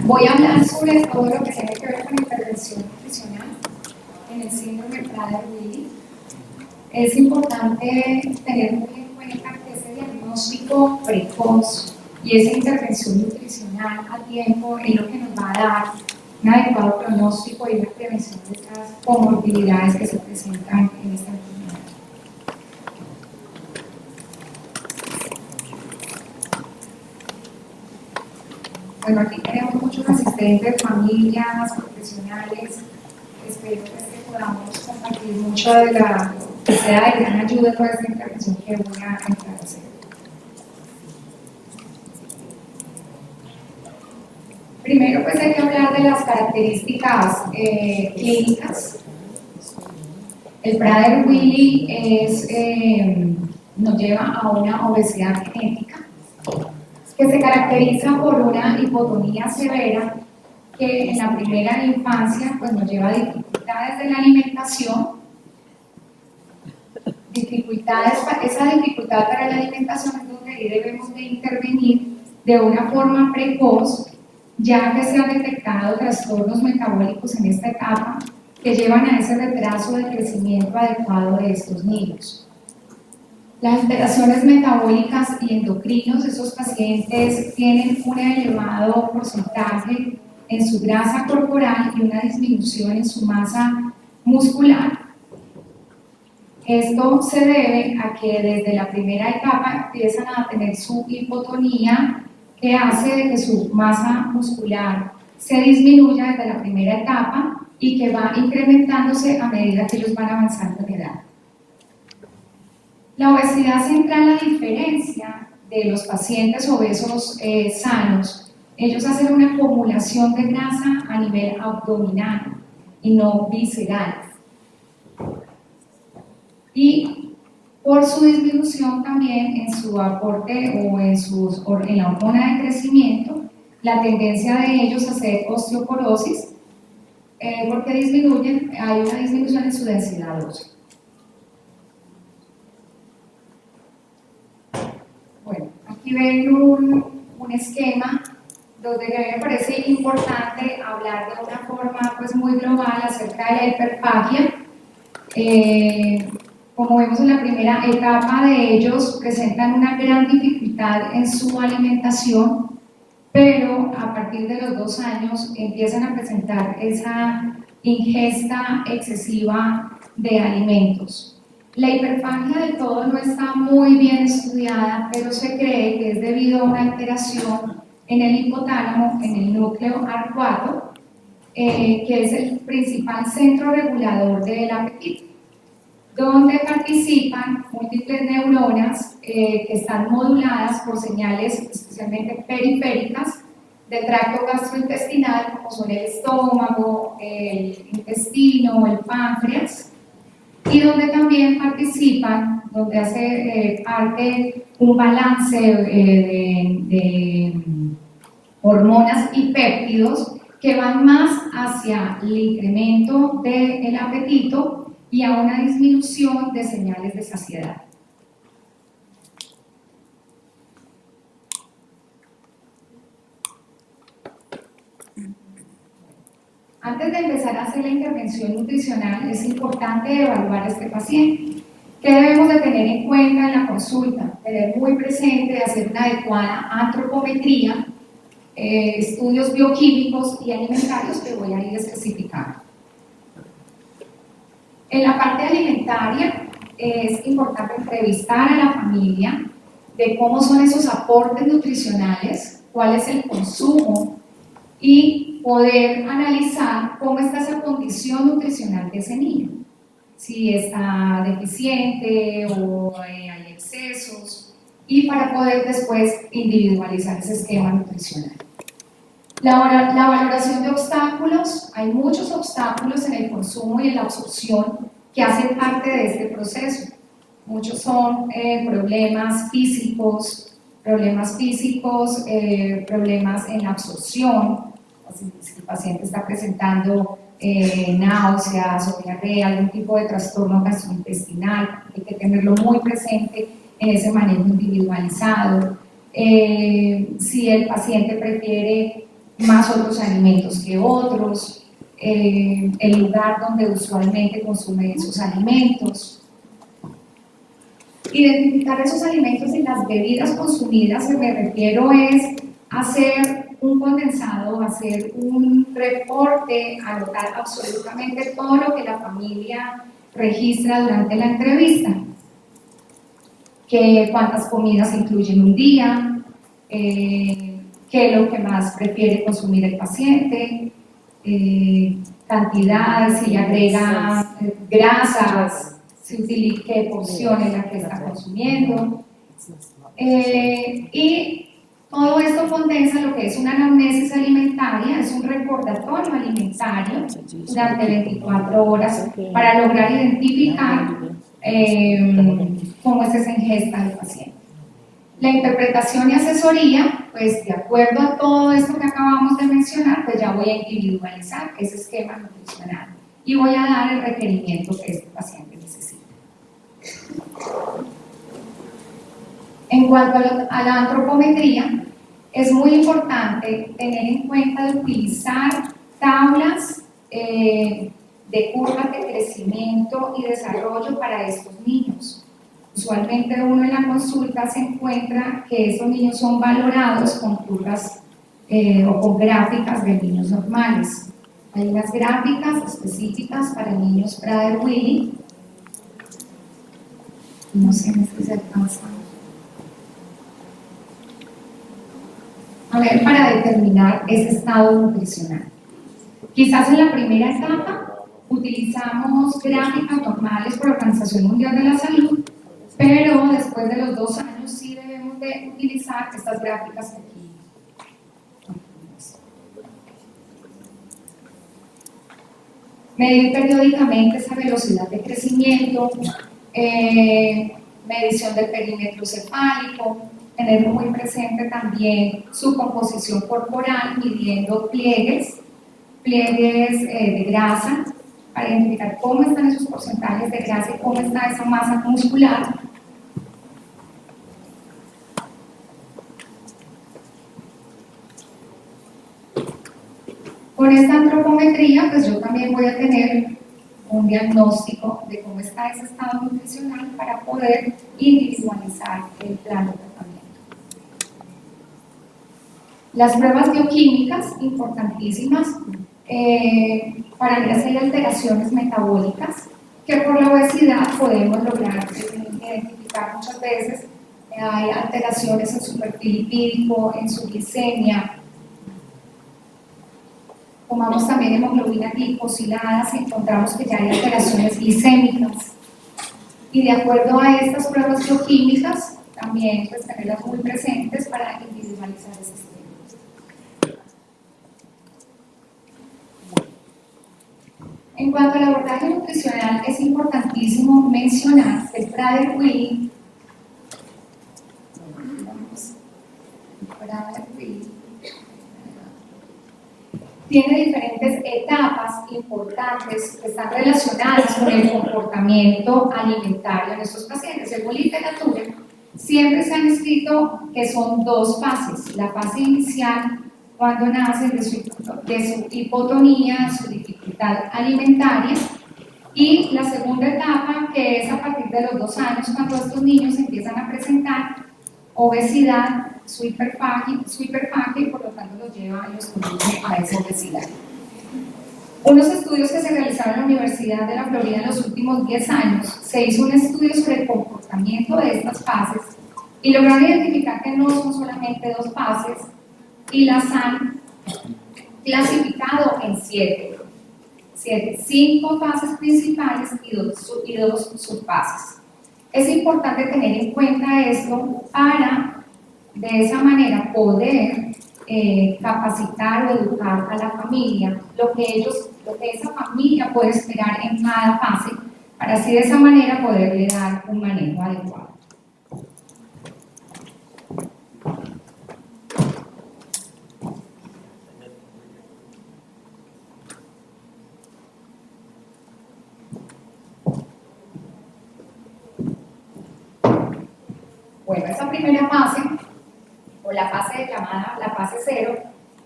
Voy a hablar sobre todo lo que tiene que ver con intervención nutricional en el síndrome Prader-Willi. Es importante tener muy en cuenta que ese diagnóstico precoz y esa intervención nutricional a tiempo es lo que nos va a dar un adecuado pronóstico y una prevención de estas comorbilidades que se presentan en esta enfermedad. Bueno, aquí tenemos muchos asistentes, familias, profesionales. Espero que podamos compartir mucho de la que sea de gran ayuda toda esta intervención que voy a entrar a hacer. Primero, pues hay que hablar de las características clínicas. El Prader-Willi nos lleva a una obesidad genética que se caracteriza por una hipotonía severa que en la primera infancia pues, nos lleva a dificultades de la alimentación, esa dificultad para la alimentación es donde ahí debemos de intervenir de una forma precoz, ya que se han detectado trastornos metabólicos en esta etapa que llevan a ese retraso de crecimiento adecuado de estos niños. Las alteraciones metabólicas y endocrinos, esos pacientes tienen un elevado porcentaje en su grasa corporal y una disminución en su masa muscular. Esto se debe a que desde la primera etapa empiezan a tener su hipotonía, que hace de que su masa muscular se disminuya desde la primera etapa y que va incrementándose a medida que ellos van avanzando en edad. La obesidad central, a diferencia de los pacientes obesos sanos, ellos hacen una acumulación de grasa a nivel abdominal y no visceral. Y por su disminución también en su aporte o en la hormona de crecimiento, la tendencia de ellos a hacer osteoporosis, porque hay una disminución en su densidad ósea. Bueno, aquí ven un esquema donde a mí me parece importante hablar de una forma pues, muy global acerca de la hiperfagia. Como vemos en la primera etapa de ellos, presentan una gran dificultad en su alimentación, pero a partir de los 2 años empiezan a presentar esa ingesta excesiva de alimentos. La hiperfagia del todo no está muy bien estudiada, pero se cree que es debido a una alteración en el hipotálamo, en el núcleo arcuato, que es el principal centro regulador del apetito, donde participan múltiples neuronas que están moduladas por señales especialmente periféricas del tracto gastrointestinal, como son el estómago, el intestino, el páncreas, y donde también participan, donde hace parte un balance de hormonas y péptidos que van más hacia el incremento del apetito y a una disminución de señales de saciedad. Antes de empezar a hacer la intervención nutricional, es importante evaluar a este paciente. ¿Qué debemos de tener en cuenta en la consulta? Tener muy presente hacer una adecuada antropometría, estudios bioquímicos y alimentarios que voy a ir especificando. En la parte alimentaria es importante entrevistar a la familia de cómo son esos aportes nutricionales, cuál es el consumo y poder analizar cómo está esa condición nutricional de ese niño. Si está deficiente o hay excesos, y para poder después individualizar ese esquema nutricional. La valoración de obstáculos, hay muchos obstáculos en el consumo y en la absorción que hacen parte de este proceso. Muchos son problemas físicos, problemas en la absorción. Si el paciente está presentando náuseas o diarrea, algún tipo de trastorno gastrointestinal, hay que tenerlo muy presente en ese manejo individualizado. Si el paciente prefiere más otros alimentos que otros, el lugar donde usualmente consume esos alimentos. Identificar esos alimentos y las bebidas consumidas, me refiero es hacer un condensado, hacer un reporte, anotar absolutamente todo lo que la familia registra durante la entrevista, que cuántas comidas incluyen un día, qué es lo que más prefiere consumir el paciente, cantidad, si agrega grasas, si utiliza qué porción es la que está consumiendo. Y todo esto condensa lo que es una anamnesis alimentaria, es un recordatorio alimentario durante 24 horas para lograr identificar cómo es esa ingesta del paciente. La interpretación y asesoría, pues de acuerdo a todo esto que acabamos de mencionar, pues ya voy a individualizar ese esquema nutricional y voy a dar el requerimiento que este paciente necesita. En cuanto a la antropometría, es muy importante tener en cuenta de utilizar tablas de curvas de crecimiento y desarrollo para estos niños. Usualmente uno en la consulta se encuentra que estos niños son valorados con curvas o con gráficas de niños normales. Hay unas gráficas específicas para niños Prader-Willi. No sé si se alcanza a ver para determinar ese estado nutricional. Quizás en la primera etapa utilizamos gráficas normales por la Organización Mundial de la Salud, pero después de los 2 años sí debemos de utilizar estas gráficas que aquí. Medir periódicamente esa velocidad de crecimiento, medición del perímetro cefálico, tener muy presente también su composición corporal, midiendo pliegues de grasa, para identificar cómo están esos porcentajes de grasa y cómo está esa masa muscular. Con esta antropometría, pues yo también voy a tener un diagnóstico de cómo está ese estado nutricional para poder individualizar el plan de tratamiento. Las pruebas bioquímicas, importantísimas, para ver si hay alteraciones metabólicas, que por la obesidad podemos lograr identificar muchas veces. Hay alteraciones en su perfil lipídico, en su glicemia. Tomamos también hemoglobina glicosiladas y encontramos que ya hay alteraciones glicémicas. Y de acuerdo a estas pruebas bioquímicas, también pues tenerlas muy presentes para individualizar ese sistema. En cuanto al abordaje nutricional, es importantísimo mencionar que el Prader-Willi tiene diferentes etapas importantes que están relacionadas con el comportamiento alimentario en estos pacientes. Según literatura, siempre se han escrito que son 2 fases. La fase inicial, cuando nacen de su hipotonía, su dificultad alimentaria, y la segunda etapa, que es a partir de los 2 años, cuando estos niños empiezan a presentar obesidad, su hiperfagia y por lo tanto los lleva y los conduce a esa obesidad. Unos estudios que se realizaron en la Universidad de la Florida en los últimos 10 años, se hizo un estudio sobre el comportamiento de estas fases y lograron identificar que no son solamente 2 fases y las han clasificado en 5 fases principales y 2 subfases. Es importante tener en cuenta esto para de esa manera poder capacitar o educar a la familia lo que esa familia puede esperar en cada fase, para así de esa manera poderle dar un manejo adecuado. Bueno, esa primera fase, o la fase llamada la fase 0,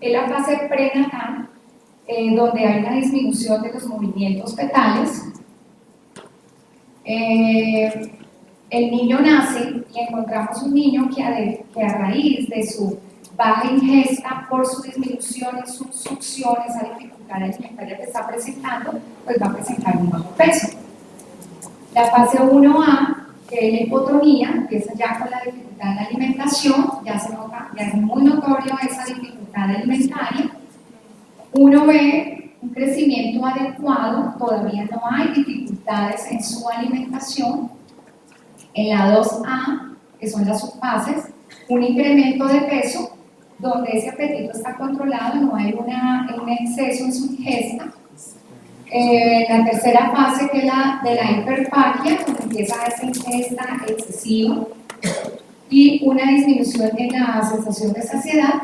Es la fase prenatal, donde hay una disminución de los movimientos fetales. El niño nace y encontramos un niño que a raíz de su baja ingesta, por su disminución en su succión, esa dificultad alimentaria que está presentando, pues va a presentar un bajo peso. La fase 1A, que es la hipotonía, empieza ya con la dificultad en la alimentación, ya se nota, ya es muy notorio esa dificultad alimentaria. 1B, un crecimiento adecuado, todavía no hay dificultades en su alimentación. En la 2A, que son las subfases, un incremento de peso, donde ese apetito está controlado, no hay un exceso en su ingesta. La tercera fase, que es la de la hiperfagia, donde empieza esa ingesta excesiva y una disminución en la sensación de saciedad.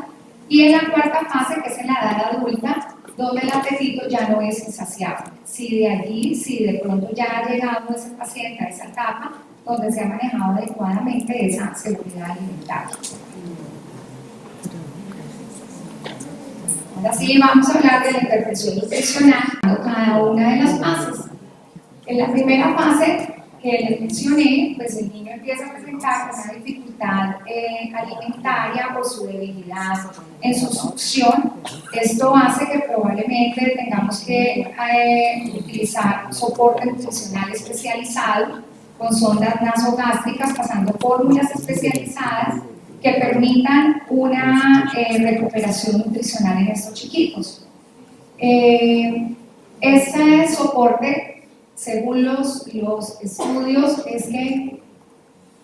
Y en la cuarta fase, que es en la edad adulta, donde el apetito ya no es insaciable. Si de pronto ya ha llegado ese paciente a esa etapa, donde se ha manejado adecuadamente esa seguridad alimentaria. Ahora sí, vamos a hablar de la intervención nutricional en cada una de las fases. En la primera fase que les mencioné, pues el niño empieza a presentar una dificultad alimentaria por su debilidad en su succión. Esto hace que probablemente tengamos que utilizar soporte nutricional especializado con sondas nasogástricas, pasando fórmulas especializadas que permitan una recuperación nutricional en estos chiquitos. Este soporte, según los estudios, es que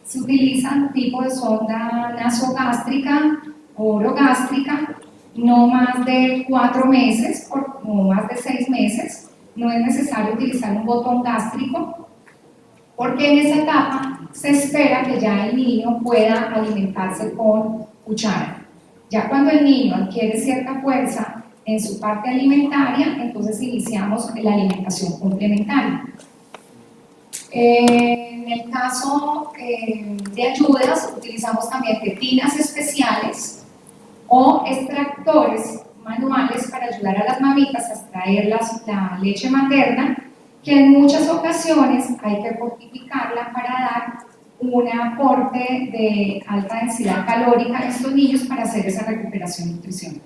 se utilizan tipo de sonda nasogástrica o orogástrica, no más de 4 meses o más de 6 meses. No es necesario utilizar un botón gástrico, porque en esa etapa se espera que ya el niño pueda alimentarse con cuchara. Ya cuando el niño adquiere cierta fuerza en su parte alimentaria, entonces iniciamos la alimentación complementaria. En el caso de ayudas, utilizamos también tetinas especiales o extractores manuales para ayudar a las mamitas a extraer la leche materna, que en muchas ocasiones hay que fortificarla para dar un aporte de alta densidad calórica a estos niños para hacer esa recuperación nutricional.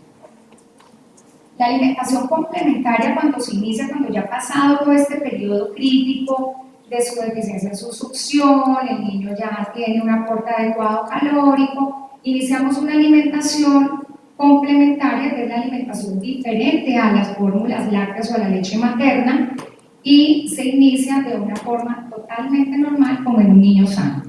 La alimentación complementaria, cuando se inicia, cuando ya ha pasado todo este periodo crítico de su deficiencia en su succión, el niño ya tiene un aporte adecuado calórico, iniciamos una alimentación complementaria, que es la alimentación diferente a las fórmulas lácteas o a la leche materna, y se inicia de una forma totalmente normal como en un niño sano.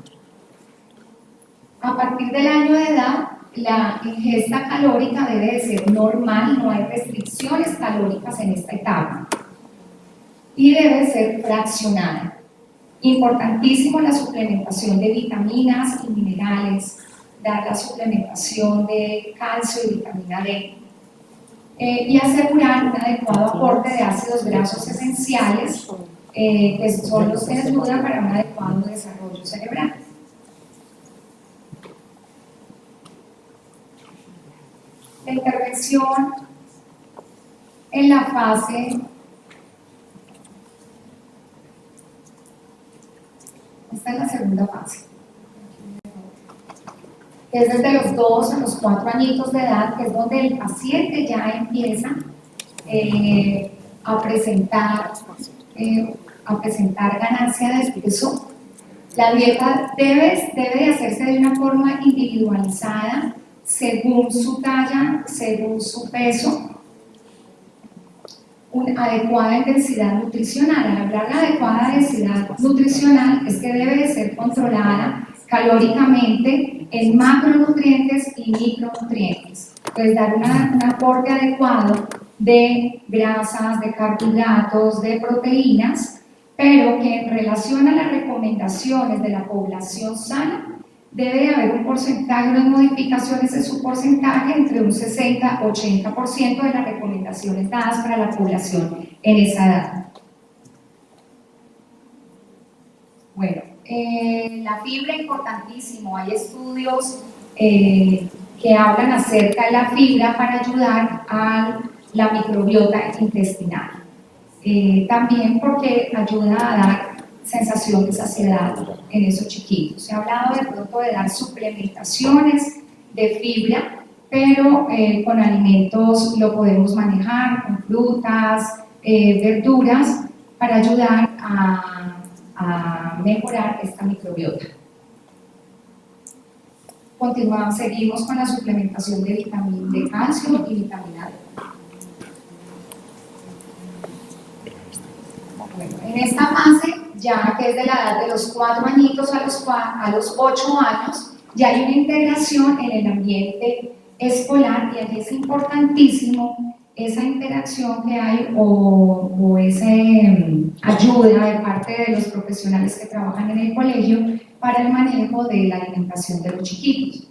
A partir del año de edad, la ingesta calórica debe de ser normal, no hay restricciones calóricas en esta etapa y debe ser fraccionada. Importantísimo la suplementación de vitaminas y minerales, dar la suplementación de calcio y vitamina D, y asegurar un adecuado aporte de ácidos grasos esenciales, que son los que ayudan para un adecuado desarrollo cerebral. La intervención en la fase, esta es la segunda fase, que es desde los 2 a los 4 añitos de edad, que es donde el paciente ya empieza a presentar ganancia de peso. La dieta debe de hacerse de una forma individualizada, según su talla, según su peso, una adecuada intensidad nutricional. Al hablar de adecuada densidad nutricional, es que debe de ser controlada calóricamente en macronutrientes y micronutrientes. Pues dar un aporte adecuado de grasas, de carbohidratos, de proteínas, pero que en relación a las recomendaciones de la población sana, debe de haber un porcentaje, unas modificaciones de su porcentaje entre un 60-80% de las recomendaciones dadas para la población en esa edad. Bueno, la fibra, importantísimo. Hay estudios que que hablan acerca de la fibra para ayudar a la microbiota intestinal. También porque ayuda a dar sensación de saciedad en esos chiquitos. Se ha hablado de pronto de dar suplementaciones de fibra, pero con alimentos lo podemos manejar, con frutas, verduras, para ayudar a mejorar esta microbiota. Continuamos, seguimos con la suplementación de vitamina de calcio y vitamina D. Bueno, en esta fase, ya que es de la edad de los 4 añitos a los 8 años, ya hay una integración en el ambiente escolar, y aquí es importantísimo esa interacción que hay o esa ayuda de parte de los profesionales que trabajan en el colegio para el manejo de la alimentación de los chiquitos.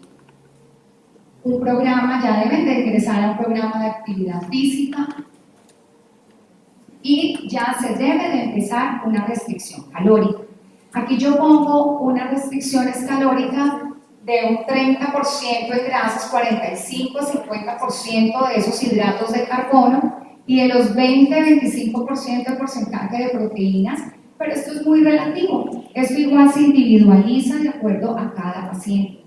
Un programa, ya deben de ingresar a un programa de actividad física, y ya se debe de empezar una restricción calórica. Aquí yo pongo unas restricciones calóricas de un 30% de grasas, 45-50% de esos hidratos de carbono y de los 20-25% de porcentaje de proteínas, pero esto es muy relativo. Esto igual se individualiza de acuerdo a cada paciente.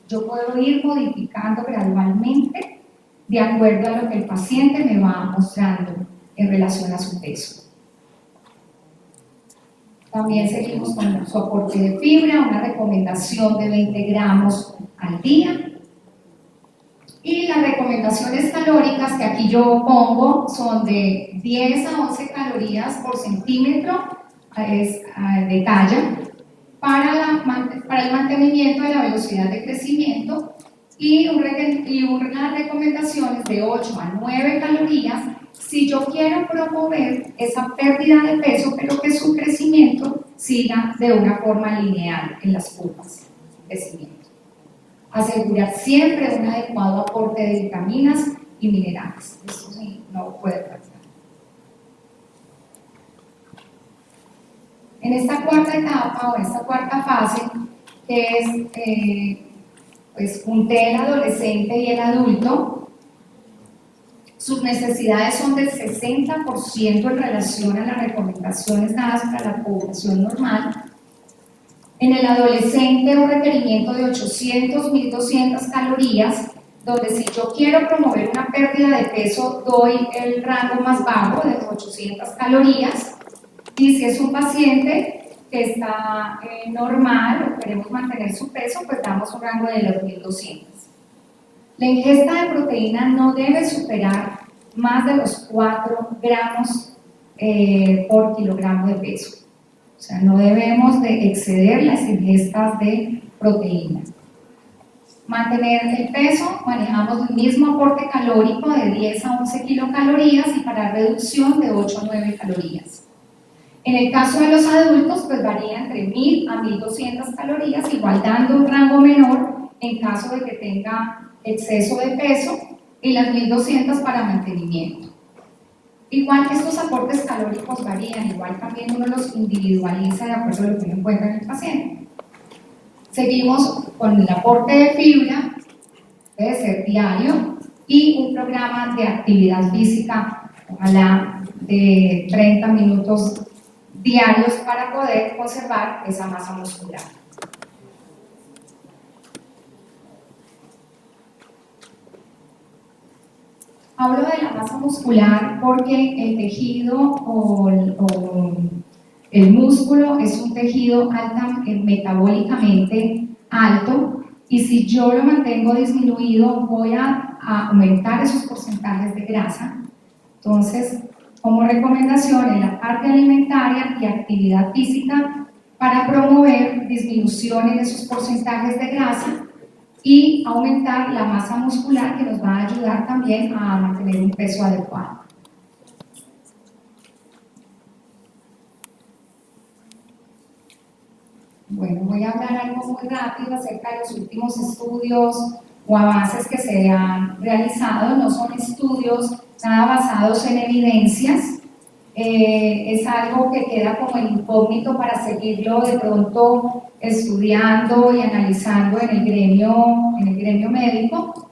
Yo puedo ir modificando gradualmente de acuerdo a lo que el paciente me va mostrando en relación a su peso. También seguimos con su aporte de fibra, una recomendación de 20 gramos al día. Y las recomendaciones calóricas que aquí yo pongo son de 10 a 11 calorías por centímetro de talla para el mantenimiento de la velocidad de crecimiento, y unas recomendaciones de 8 a 9 calorías si yo quiero promover esa pérdida de peso, pero que su crecimiento siga de una forma lineal en las curvas de crecimiento. Asegurar siempre un adecuado aporte de vitaminas y minerales. Esto sí, no puede faltar. En esta cuarta etapa o esta cuarta fase, que es pues junté el adolescente y el adulto, sus necesidades son del 60% en relación a las recomendaciones dadas para la población normal. En el adolescente, un requerimiento de 800-1200 calorías, donde si yo quiero promover una pérdida de peso, doy el rango más bajo de 800 calorías. Y si es un paciente que está normal o queremos mantener su peso, pues damos un rango de los 1200. La ingesta de proteína no debe superar más de los 4 gramos por kilogramo de peso. O sea, no debemos de exceder las ingestas de proteína. Mantener el peso, manejamos el mismo aporte calórico de 10 a 11 kilocalorías y para reducción de 8 a 9 calorías. En el caso de los adultos, pues varía entre 1000 a 1200 calorías, igual dando un rango menor en caso de que tenga exceso de peso, y las 1200 para mantenimiento. Igual que estos aportes calóricos varían, igual también uno los individualiza de acuerdo a lo que uno encuentra en el paciente. Seguimos con el aporte de fibra, debe ser diario, y un programa de actividad física, ojalá de 30 minutos diarios para poder conservar esa masa muscular. Hablo de la masa muscular porque el tejido o el músculo es un tejido metabólicamente alto, y si yo lo mantengo disminuido voy a aumentar esos porcentajes de grasa. Entonces, como recomendación en la parte alimentaria y actividad física para promover disminución en esos porcentajes de grasa y aumentar la masa muscular, que nos va a ayudar también a mantener un peso adecuado. Bueno, voy a hablar algo muy rápido acerca de los últimos estudios o avances que se han realizado. No son estudios nada basados en evidencias, es algo que queda como el incógnito para seguirlo de pronto estudiando y analizando en el gremio médico.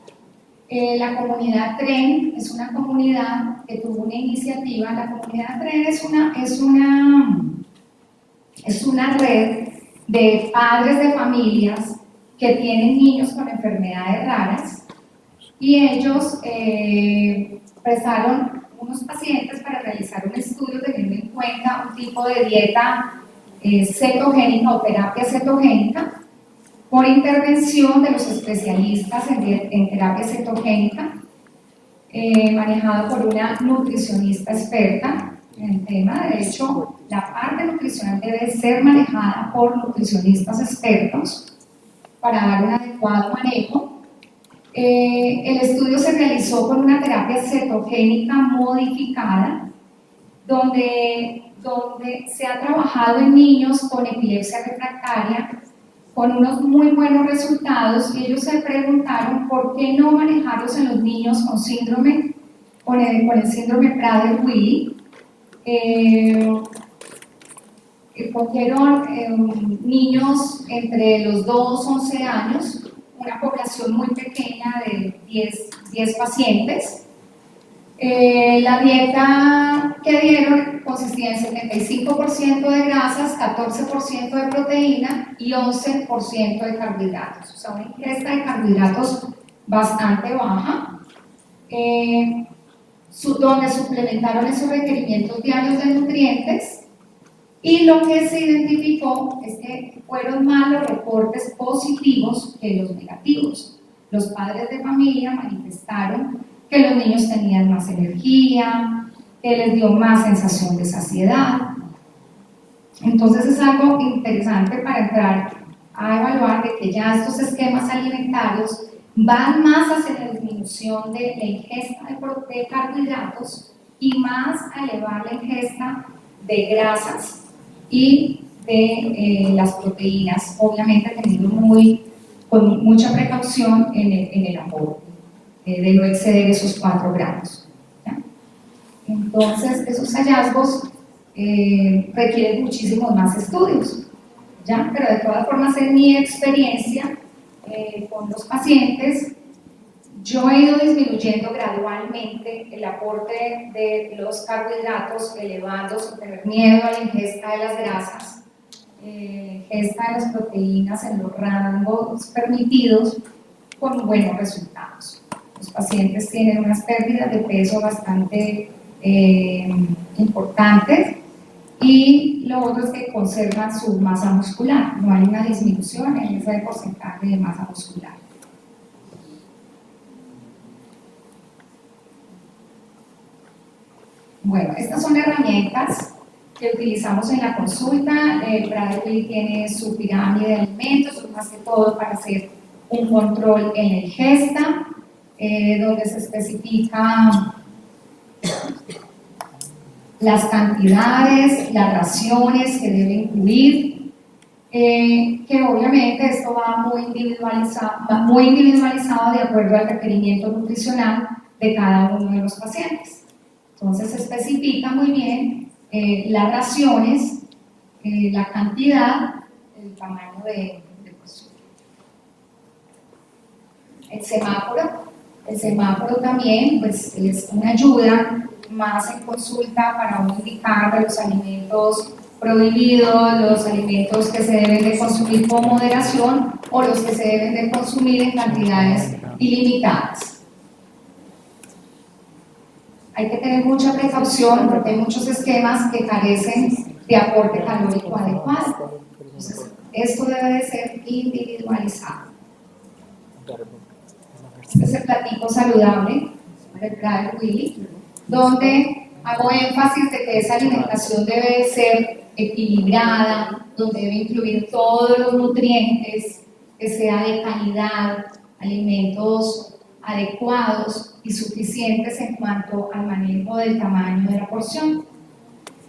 La comunidad TREN es una comunidad que tuvo una iniciativa. La comunidad TREN es una red de padres de familias que tienen niños con enfermedades raras y ellos prestaron unos pacientes para realizar un estudio teniendo en cuenta un tipo de dieta cetogénica o terapia cetogénica por intervención de los especialistas en terapia cetogénica, manejado por una nutricionista experta en el tema. De hecho, la parte nutricional debe ser manejada por nutricionistas expertos para dar un adecuado manejo. El estudio se realizó con una terapia cetogénica modificada, donde se ha trabajado en niños con epilepsia refractaria con unos muy buenos resultados, y ellos se preguntaron por qué no manejarlos en los niños con el síndrome Prader-Willi. Cogieron niños entre los 2 a 11 años, una población muy pequeña de 10 pacientes. La dieta que dieron consistía en 75% de grasas, 14% de proteína y 11% de carbohidratos, o sea, una ingesta de carbohidratos bastante baja, donde suplementaron esos requerimientos diarios de nutrientes. Y lo que se identificó es que fueron más los reportes positivos que los negativos. Los padres de familia manifestaron que los niños tenían más energía, que les dio más sensación de saciedad. Entonces es algo interesante para entrar a evaluar de que ya estos esquemas alimentarios van más hacia la disminución de la ingesta de carbohidratos y más a elevar la ingesta de grasas y de las proteínas, obviamente teniendo con mucha precaución en el aporte, de no exceder esos 4 gramos. ¿Ya? Entonces, esos hallazgos requieren muchísimos más estudios, ¿ya? Pero de todas formas, en mi experiencia con los pacientes, yo he ido disminuyendo gradualmente el aporte de los carbohidratos, elevando sin tener miedo a la ingesta de las grasas, ingesta de las proteínas en los rangos permitidos, con buenos resultados. Los pacientes tienen unas pérdidas de peso bastante importantes, y lo otro es que conservan su masa muscular, no hay una disminución en ese porcentaje de masa muscular. Bueno, estas son herramientas que utilizamos en la consulta. Prader-Willi tiene su pirámide de alimentos, más que todo para hacer un control en la ingesta, donde se especifica las cantidades, las raciones que debe incluir, que obviamente esto va muy individualizado de acuerdo al requerimiento nutricional de cada uno de los pacientes. Entonces se especifica muy bien las raciones, la cantidad, el tamaño de porción. El semáforo también pues, es una ayuda más en consulta para uno indicar de los alimentos prohibidos, los alimentos que se deben de consumir con moderación o los que se deben de consumir en cantidades ilimitadas. Hay que tener mucha precaución porque hay muchos esquemas que carecen de aporte calórico adecuado. Entonces, esto debe de ser individualizado. Este es el platico saludable del Prader-Willi, donde hago énfasis de que esa alimentación debe ser equilibrada, donde debe incluir todos los nutrientes, que sea de calidad, alimentos adecuados y suficientes en cuanto al manejo del tamaño de la porción,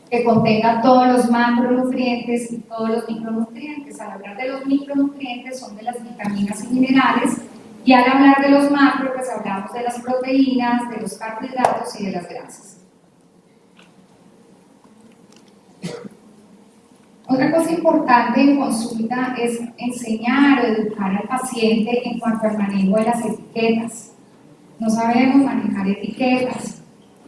que contenga todos los macronutrientes y todos los micronutrientes. Al hablar de los micronutrientes son de las vitaminas y minerales, y al hablar de los macros pues hablamos de las proteínas, de los carbohidratos y de las grasas. Otra cosa importante en consulta es enseñar o educar al paciente en cuanto al manejo de las etiquetas. no sabemos manejar etiquetas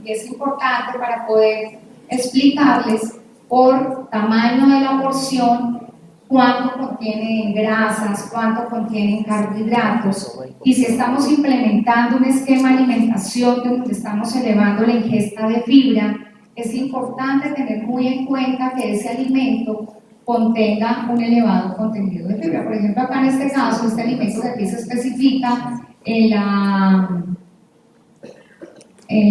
y es importante para poder explicarles por tamaño de la porción cuánto contiene grasas, cuánto contienen carbohidratos, y si estamos implementando un esquema de alimentación donde estamos elevando la ingesta de fibra, es importante tener muy en cuenta que ese alimento contenga un elevado contenido de fibra. Por ejemplo, acá en este caso, este alimento que aquí se especifica en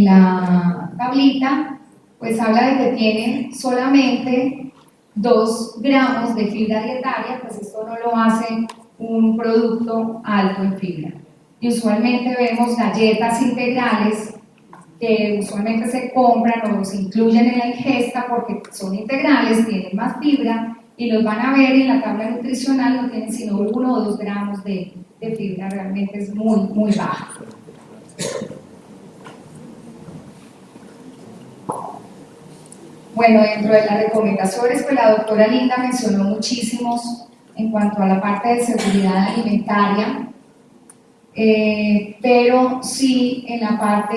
la tablita, pues habla de que tiene solamente 2 gramos de fibra dietaria, pues esto no lo hace un producto alto en fibra. Y usualmente vemos galletas integrales que usualmente se compran o se incluyen en la ingesta porque son integrales, tienen más fibra y los van a ver en la tabla nutricional, no tienen sino 1 o 2 gramos de fibra, realmente es muy, muy baja. Bueno, dentro de las recomendaciones, pues la doctora Linda mencionó muchísimos en cuanto a la parte de seguridad alimentaria, pero sí en la parte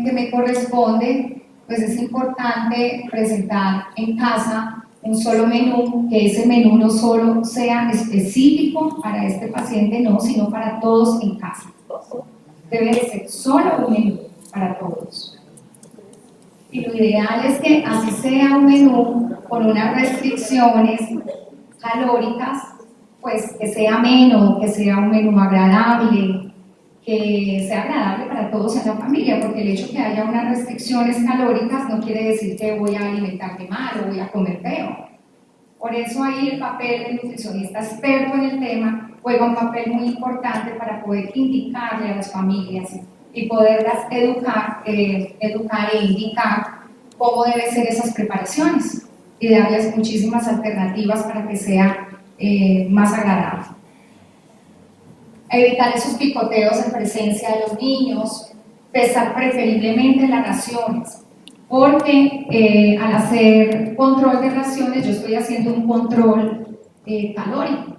que me corresponde, pues es importante presentar en casa un solo menú, que ese menú no solo sea específico para este paciente, no, sino para todos en casa. Debe ser solo un menú para todos. Y lo ideal es que así sea un menú con unas restricciones calóricas, pues que sea ameno, que sea un menú agradable, que sea agradable para todos en la familia, porque el hecho de que haya unas restricciones calóricas no quiere decir que voy a alimentarme mal o voy a comer feo. Por eso ahí el papel del nutricionista experto en el tema juega un papel muy importante para poder indicarle a las familias y poderlas educar e indicar cómo deben ser esas preparaciones y darles muchísimas alternativas para que sea más agradable. Evitar esos picoteos en presencia de los niños, pesar preferiblemente las raciones, porque al hacer control de raciones yo estoy haciendo un control calórico.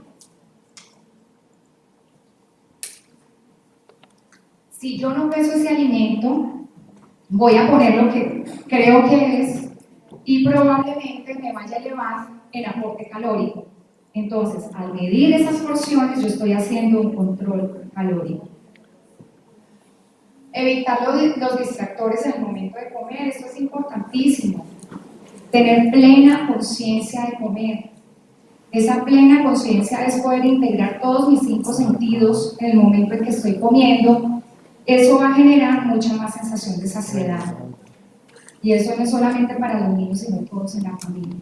Si yo no peso ese alimento, voy a poner lo que creo que es y probablemente me vaya a elevar el aporte calórico. Entonces, al medir esas porciones, yo estoy haciendo un control calórico. Evitar los distractores en el momento de comer, esto es importantísimo. Tener plena conciencia de comer. Esa plena conciencia es poder integrar todos mis 5 sentidos en el momento en que estoy comiendo. Eso va a generar mucha más sensación de saciedad. Y eso no es solamente para los niños, sino todos en la familia.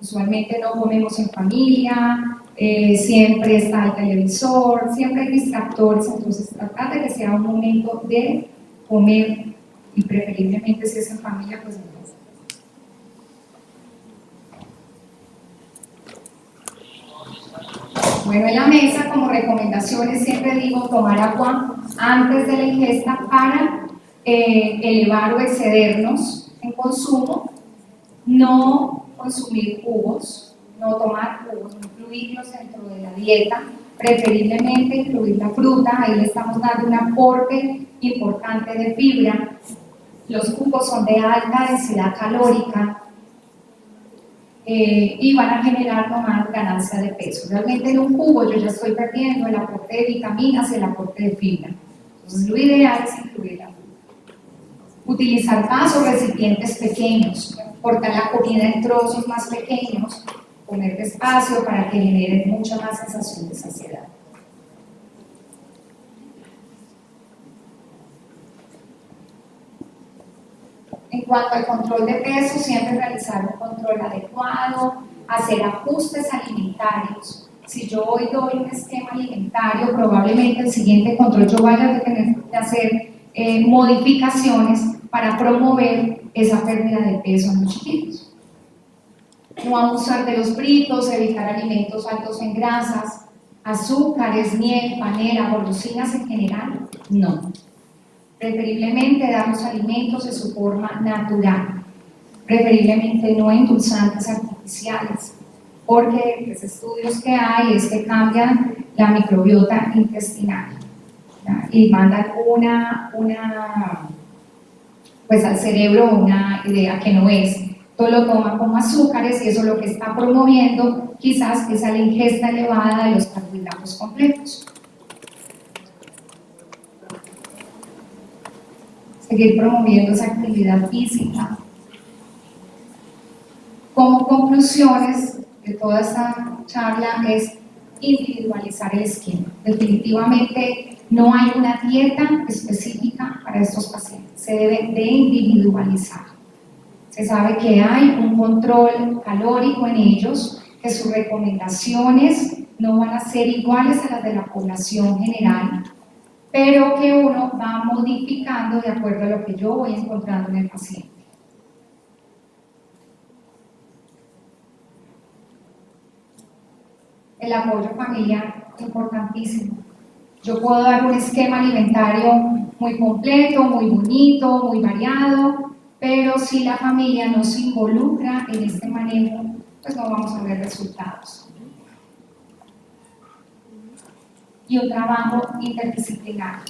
Usualmente no comemos en familia, siempre está el televisor, siempre hay distractores, entonces tratar de que sea un momento de comer y preferiblemente si es en familia, pues no. Bueno, en la mesa, como recomendaciones, siempre digo tomar agua antes de la ingesta para elevar o excedernos en consumo, no consumir jugos, no tomar jugos, no incluirlos dentro de la dieta, preferiblemente incluir la fruta, ahí le estamos dando un aporte importante de fibra. Los jugos son de alta densidad calórica, y van a generar nomás ganancia de peso. Realmente en un jugo yo ya estoy perdiendo el aporte de vitaminas y el aporte de fibra. Entonces lo ideal es incluirla. Utilizar vasos recipientes pequeños, cortar la comida en trozos más pequeños, comer despacio para que genere mucha más sensación de saciedad. En cuanto al control de peso, siempre realizar un control adecuado, hacer ajustes alimentarios. Si yo hoy doy un esquema alimentario, probablemente el siguiente control yo vaya a tener que hacer modificaciones para promover esa pérdida de peso en los chiquitos. No abusar de los fritos, evitar alimentos altos en grasas, azúcares, miel, panela, golosinas en general, no. Preferiblemente dar los alimentos de su forma natural, preferiblemente no endulzantes artificiales, porque los estudios que hay es que cambian la microbiota intestinal. ¿ya? Y mandan pues al cerebro una idea que no es. Todo lo toman como azúcares y eso lo que está promoviendo quizás es a la ingesta elevada de los carbohidratos complejos. Seguir promoviendo esa actividad física. Como conclusiones de toda esta charla es individualizar el esquema. Definitivamente no hay una dieta específica para estos pacientes, se debe de individualizar. Se sabe que hay un control calórico en ellos, que sus recomendaciones no van a ser iguales a las de la población general, pero que uno va modificando de acuerdo a lo que yo voy encontrando en el paciente. El apoyo familiar, importantísimo. Yo puedo dar un esquema alimentario muy completo, muy bonito, muy variado, pero si la familia no se involucra en este manejo, pues no vamos a ver resultados. Y un trabajo interdisciplinario.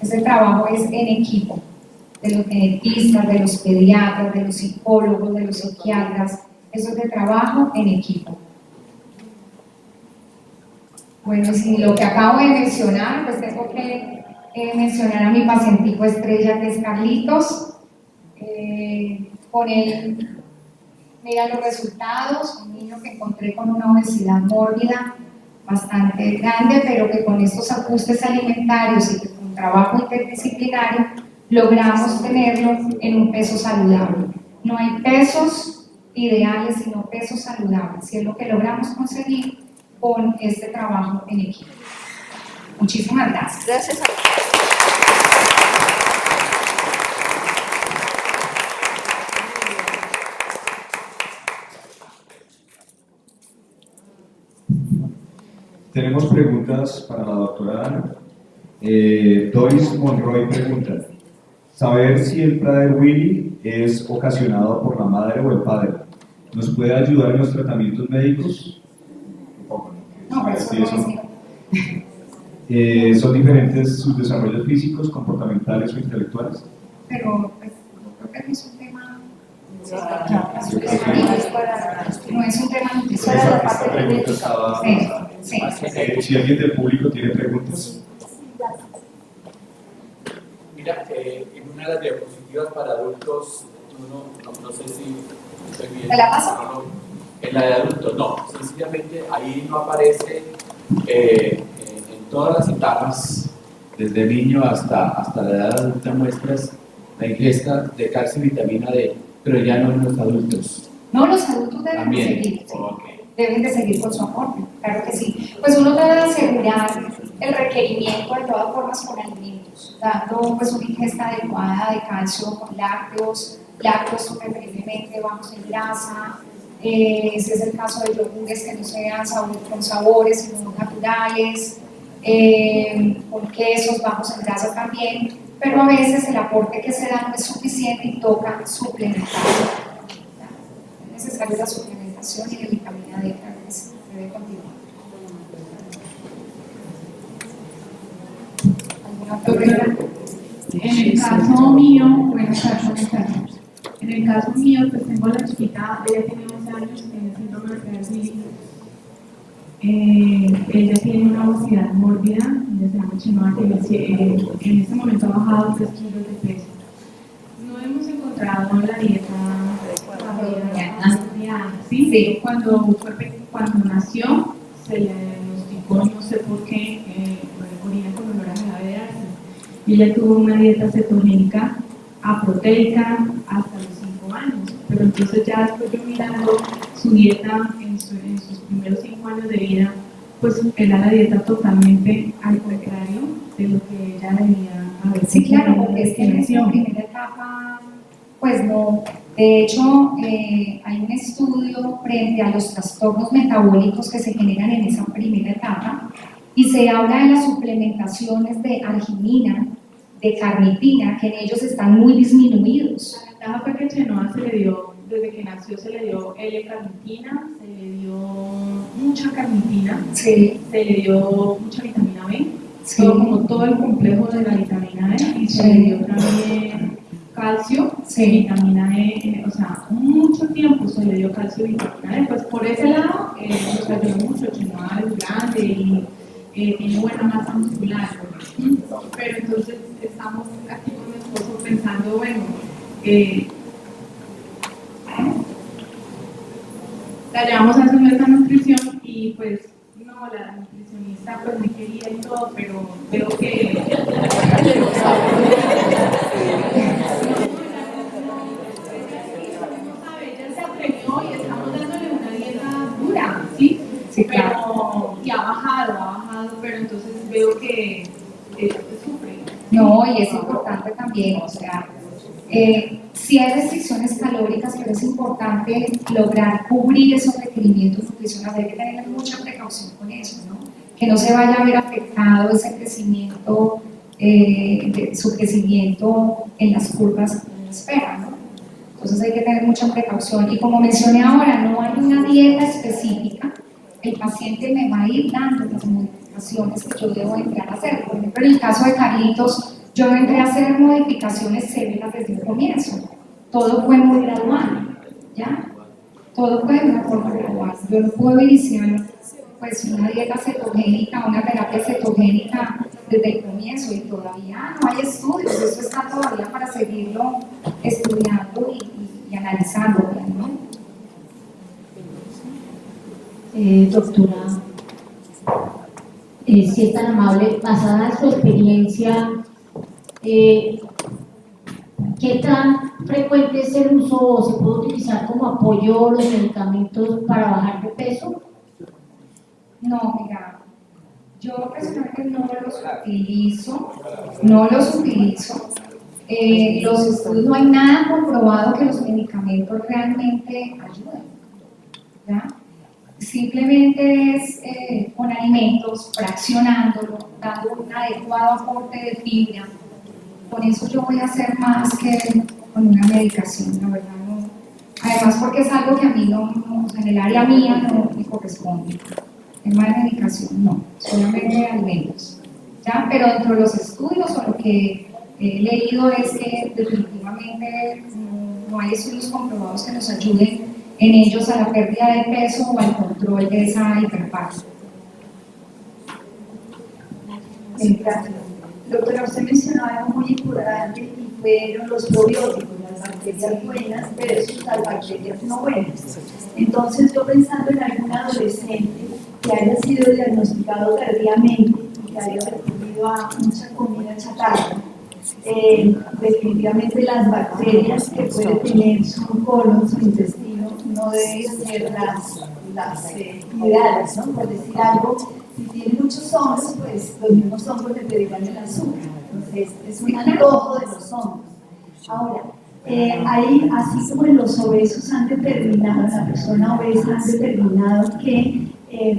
Ese trabajo es en equipo, de los genetistas, de los pediatras, de los psicólogos, de los psiquiatras. Eso es de trabajo en equipo. Bueno, si lo que acabo de mencionar, pues tengo que mencionar a mi pacientico estrella, que es Carlitos. Con él, mira los resultados, un niño que encontré con una obesidad mórbida bastante grande, pero que con estos ajustes alimentarios y que con trabajo interdisciplinario logramos tenerlo en un peso saludable. No hay pesos ideales, sino pesos saludables, y es lo que logramos conseguir con este trabajo en equipo. Muchísimas gracias. Gracias. Tenemos preguntas para la doctora Ana. Doris Monroy pregunta: ¿saber si el Prader-Willi es ocasionado por la madre o el padre nos puede ayudar en los tratamientos médicos? No, pero eso no es. ¿Son diferentes sus desarrollos físicos, comportamentales o intelectuales? Pero pues, creo que no es un tema. No es un tema nutricional. Esta pregunta estaba. Sí. Si alguien del público tiene preguntas. Mira, en una de las diapositivas para adultos, no sé si estoy bien. ¿Te la paso? En la de adultos, no. Sencillamente ahí no aparece en todas las etapas, desde niño hasta la edad adulta, muestras la ingesta de calcio y vitamina D, pero ya no en los adultos. No, los adultos deben de seguir. Sí. Okay. Deben de seguir con su aporte, claro que sí. Pues uno debe asegurar el requerimiento de todas formas con alimentos, dando pues una ingesta adecuada de calcio con lácteos preferiblemente bajos en grasa, si es el caso de yogures que no sean con sabores, sino naturales, con quesos bajos en grasa también, pero a veces el aporte que se da no es suficiente y toca suplementar. Es necesaria la suplementación y la vitamina D, claro que se debe continuar. ¿Alguna otra pregunta? En el caso mío, buenas tardes. En el caso mío, pues tengo a la chiquita, ella tiene 11 años, tiene síndrome de Prader-Willi. Ella tiene una obesidad mórbida, ella se llama Chenoa, que en este momento ha bajado 3 kilos de peso. No hemos encontrado la dieta apropiada, ¿sí? Cuando nació, se le diagnosticó, no sé por qué, orina con olor a jarabe de arce. Y ella tuvo una dieta cetogénica aproteica hasta los 5 años, pero entonces ya después yo mirando su dieta en sus primeros 5 años de vida, pues era la dieta totalmente al contrario de lo que ella debía haber. Sí, claro, porque es que en esa primera etapa, pues no. De hecho, hay un estudio frente a los trastornos metabólicos que se generan en esa primera etapa y se habla de las suplementaciones de arginina, de carnitina, que en ellos están muy disminuidos. La ventaja fue que Chenoa se le dio, desde que nació se le dio L-carnitina, se le dio mucha carnitina, sí. se le dio mucha vitamina B, Sí. como todo el complejo de la vitamina D, y se le dio también calcio, Sí. vitamina E, o sea, mucho tiempo se le dio calcio y vitamina D, pues por ese lado nos ayudó mucho, Chenoa es grande y tiene buena masa muscular, pero entonces estamos aquí con mi esposo pensando, bueno, la llevamos a hacer esta nutrición y pues no, la nutricionista pues me quería y todo, pero veo que ella se atrevió y estamos dándole una dieta dura, ¿sí? Sí, claro. Pero, y ha bajado, pero entonces veo que sufre. No, y es importante también, o sea, sí hay restricciones calóricas, pero es importante lograr cubrir esos requerimientos nutricionales. Hay que tener mucha precaución con eso, ¿no? Que no se vaya a ver afectado ese crecimiento, su crecimiento en las curvas que uno espera, ¿no? Entonces hay que tener mucha precaución. Y como mencioné ahora, no hay una dieta específica. El paciente me va a ir dando las modificaciones que yo debo entrar a hacer. Por ejemplo, en el caso de Carlitos, yo no entré a hacer modificaciones severas desde el comienzo. Todo fue muy gradual, ¿ya? Todo fue de una forma gradual. Yo no puedo iniciar pues, una dieta cetogénica, una terapia cetogénica desde el comienzo y todavía no hay estudios. Esto está todavía para seguirlo estudiando y analizando, ¿no? Doctora, si es tan amable, basada en su experiencia, ¿qué tan frecuente es el uso o se puede utilizar como apoyo los medicamentos para bajar de peso? No, mira, yo personalmente no los utilizo. Los estudios, no hay nada comprobado que los medicamentos realmente ayuden, ¿ya? Simplemente es con alimentos, fraccionándolo, dando un adecuado aporte de fibra. Con eso yo voy a hacer más que con una medicación, la verdad no. Además porque es algo que a mí no en el área mía no me corresponde. Tema de medicación no, solamente alimentos. ¿Ya? Pero dentro de los estudios o lo que he leído es que definitivamente no hay estudios comprobados que nos ayuden en ellos a la pérdida de peso o al control de esa hiperplasia. Gracias. Doctora, usted mencionó algo muy importante y fueron los probióticos, las bacterias buenas versus las bacterias no buenas. Entonces, yo pensando en algún adolescente que haya sido diagnosticado tardíamente y que haya recurrido a mucha comida chatarra, definitivamente las bacterias que puede tener su colon, su intestino, no deben ser las ideales, ¿no? Por decir algo, si tiene muchos hongos, pues los mismos hongos le pedirán el azúcar. Entonces, es un antojo de los hongos. Ahora, ahí, así como en los obesos han determinado, la persona obesa han determinado que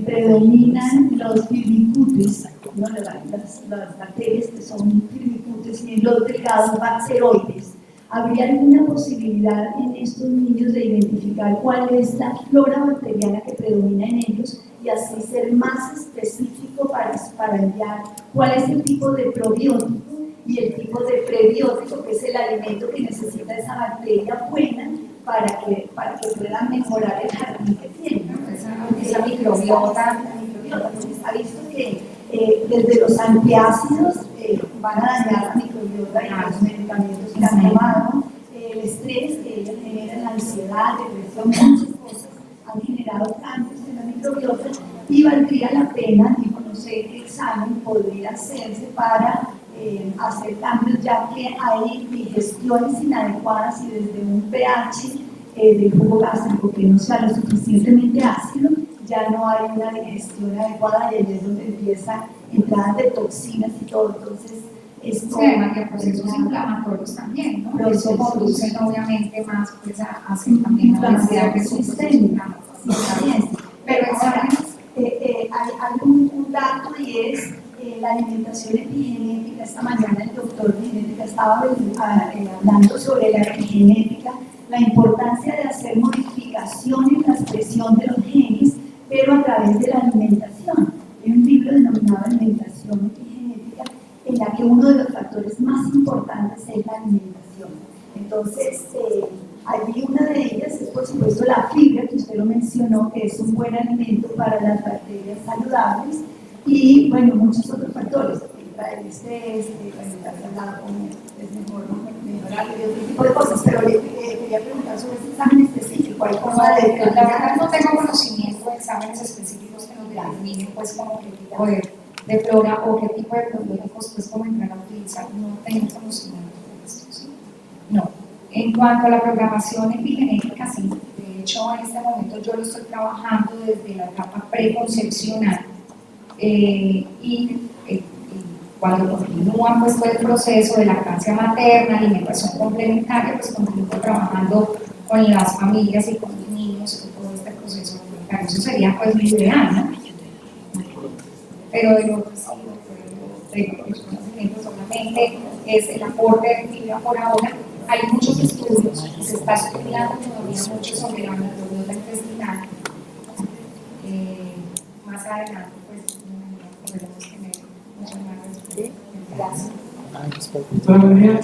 predominan los firmicutes, ¿no? las bacterias que son firmicutes y en los delgados bacteroides. ¿Habría alguna posibilidad en estos niños de identificar cuál es la flora bacteriana que predomina en ellos y así ser más específico para enviar cuál es el tipo de probiótico y el tipo de prebiótico, que es el alimento que necesita esa bacteria buena para que pueda mejorar el jardín que tiene, ¿no? esa microbiota, porque está visto que desde los antiácidos van a dañar la microbiota y los medicamentos que han tomado, el estrés que ellos generan, la ansiedad, depresión, muchas cosas han generado cambios en la microbiota y valdría la pena, digo, no sé qué examen podría hacerse para hacer cambios, ya que hay digestiones inadecuadas y desde un pH del jugo gástrico que no sea lo suficientemente ácido, ya no hay una digestión adecuada y ahí es donde empieza entradas de toxinas y todo. Entonces, esto sí, además de procesos inflamatorios también, ¿no? Eso conduce obviamente más pues, a hacer también la ansiedad que sistémica. Pero ahora, hay un dato y es la alimentación epigenética. Esta mañana el doctor de genética estaba hablando sobre la epigenética, la importancia de hacer modificaciones en la expresión de los genes, pero a través de la alimentación. Hay un libro denominado Alimentación Epigenética importantes es la alimentación. Entonces, allí una de ellas es, por supuesto, la fibra, que usted lo mencionó, que es un buen alimento para las bacterias saludables, y, bueno, muchos otros factores, el estrés, estar salado, es mejor mejorar y otro tipo de cosas, pero le quería preguntar sobre ese examen específico. ¿Hay forma de La verdad no tengo conocimiento de exámenes específicos que nos determinen pues como qué tipo de flora o qué tipo de probióticos pues como entrar a utilizar, no tengo conocimiento de esto, ¿sí? No. En cuanto a la programación epigenética, sí, de hecho en este momento yo lo estoy trabajando desde la etapa preconcepcional y cuando continúa pues todo el proceso de lactancia materna, alimentación complementaria, pues continúo trabajando con las familias y con los niños en todo este proceso alimentario. Eso sería pues mi ideal, ¿no? Pero de lo que sí, de los conocimientos solamente es el aporte de fibra por ahora. Hay muchos estudios, se está estudiando todavía mucho sobre la microbiota intestinal. Más adelante pues podremos tener mucho más respuesta. Gracias. Buenos días.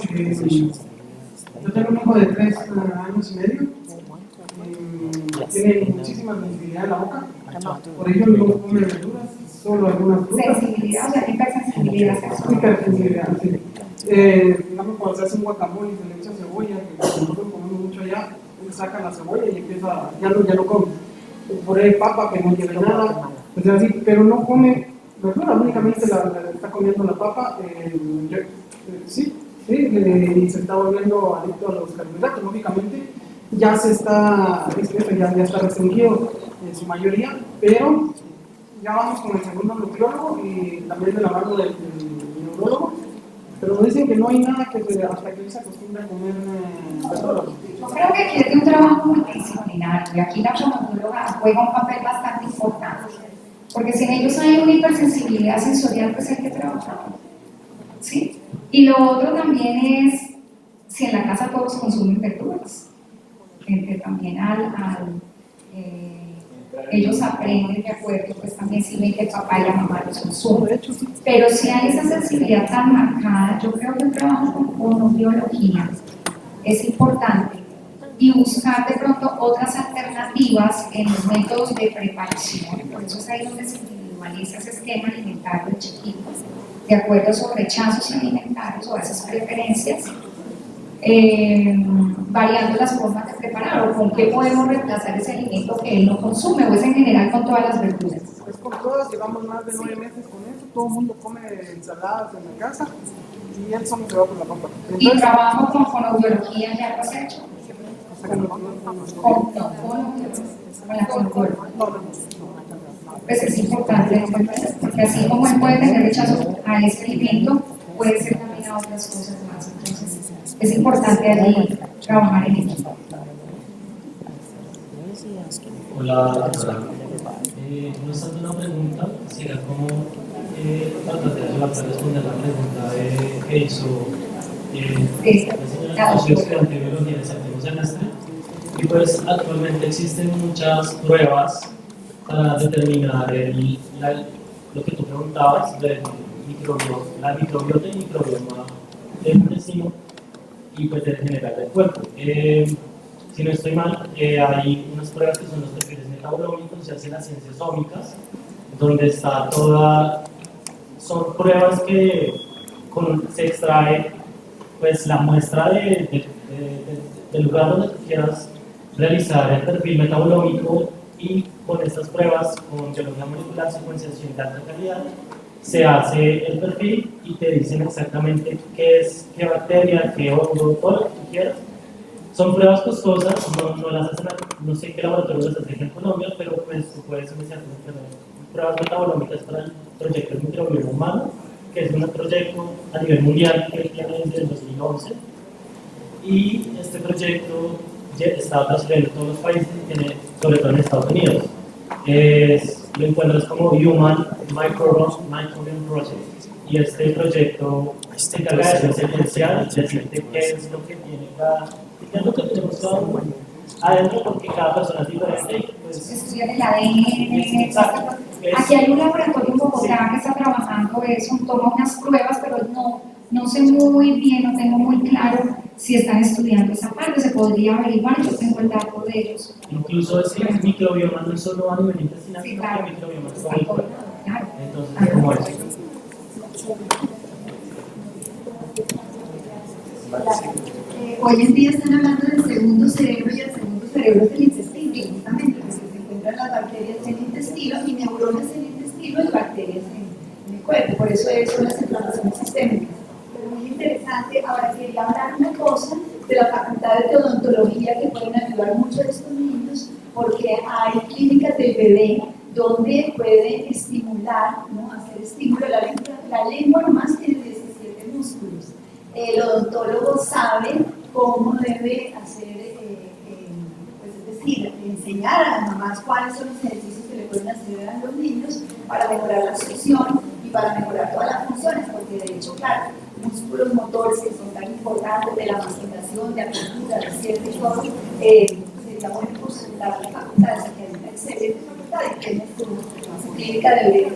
Yo tengo un hijo de 3 años y medio. Tiene muchísima sensibilidad en la boca. Por ello no come verduras, solo algunas frutas. Sensibilidad, o sea, hipersensibilidad sexual. Hipersensibilidad, sí. Digamos, cuando se hace un guacamole y se le echa cebolla, que nosotros comemos mucho allá, él saca la cebolla y empieza, ya no come. Por ahí papa que no lleve nada, o sea, sí, pero no come verdura, únicamente la está comiendo la papa. Sí, y se está volviendo adicto a los carbohidratos, lógicamente. Ya está restringido en su mayoría, pero ya vamos con el segundo nutriólogo y también de la mano del neurólogo, pero nos dicen que no hay nada que hasta que él se acostumbre a comer verduras. Yo creo que aquí es de un trabajo multidisciplinario y aquí la fonoaudióloga juega un papel bastante importante, porque si en ellos hay una hipersensibilidad sensorial, pues hay que trabajar, ¿sí? Y lo otro también es si en la casa todos consumen verduras, que también ellos aprenden de acuerdo, pues también si ven que el papá y la mamá los consumen. Pero si hay esa sensibilidad tan marcada, yo creo que el trabajo con fonoaudiología es importante y buscar de pronto otras alternativas en los métodos de preparación. Por eso es ahí donde se individualiza ese esquema alimentario de chiquitos, de acuerdo a esos rechazos alimentarios o a esas preferencias. Variando las formas de preparar o con qué podemos reemplazar ese alimento que él no consume o es en general con todas las verduras. Es con todas, llevamos más de 9 meses con eso, todo el mundo come ensaladas en la casa y él solo se va por la papa. Entonces, ¿Y trabajo con fonoaudiología ya lo has hecho? Con la fonoaudióloga. Pues es importante, porque así como él puede tener rechazo a ese alimento, puede ser también a otras cosas más. Entonces, es importante allí trabajar en equipo. Hola, doctora. No es tanto una pregunta, sino como tratar de ayudar a responder la pregunta que hizo la señora estudiante de biología del séptimo semestre. Y pues actualmente existen muchas pruebas para determinar lo que tú preguntabas del la microbiota y microbioma del intestino y pues en general del cuerpo. Si no estoy mal, hay unas pruebas que son los perfiles metabolómicos, se hacen las ciencias ómicas, donde está son pruebas que se extrae pues la muestra del lugar donde tú quieras realizar el perfil metabolómico y con estas pruebas, con biología molecular, secuenciación de alta calidad, se hace el perfil y te dicen exactamente qué bacteria, qué hongo, todo lo que tú quieras. Son pruebas costosas, no las hacen, no sé qué laboratorio las hace en Colombia, pero pues tú puedes iniciar pruebas metabolómicas para el proyecto del microbioma humano, que es un proyecto a nivel mundial que tiene desde el 2011. Y este proyecto está transferiendo en todos los países, sobre todo en Estados Unidos. Lo encuentras como Human Microbiome Project. Y este proyecto se encarga de secuenciar, decirte qué es lo que tiene qué es lo que tenemos cada uno adentro, porque cada persona es diferente. Pues, estudian el ADN. Aquí hay un laboratorio en Bogotá que está trabajando eso, toma unas pruebas, pero no No sé muy bien, no tengo muy claro si están estudiando esa parte, se podría averiguar, yo tengo el dato de ellos. Incluso ese microbioma no es solo a nivel intestinal, Sí, sino claro. que el microbioma es todo el cuerpo. Claro. Entonces, como eso. Hoy en día están hablando del segundo cerebro y el segundo cerebro es el intestino, justamente, porque se encuentran las bacterias en el intestino y neuronas en el intestino y bacterias en el cuerpo, por eso son las inflamaciones sistémicas. Pero muy interesante, ahora quería hablar una cosa de las facultades de odontología que pueden ayudar mucho a estos niños, porque hay clínicas del bebé donde pueden estimular, ¿no? Hacer estímulo de la lengua nomás tiene 17 músculos. El odontólogo sabe cómo debe hacer, pues es decir, enseñar a las mamás cuáles son los ejercicios que le pueden hacer a los niños para mejorar la succión y para mejorar todas las funciones, porque de hecho, claro, músculos motores que son tan importantes de la masticación, de apertura, de cierre y todo, sería bueno consultar las facultades, que hay una excelente facultad y tiene su clínica de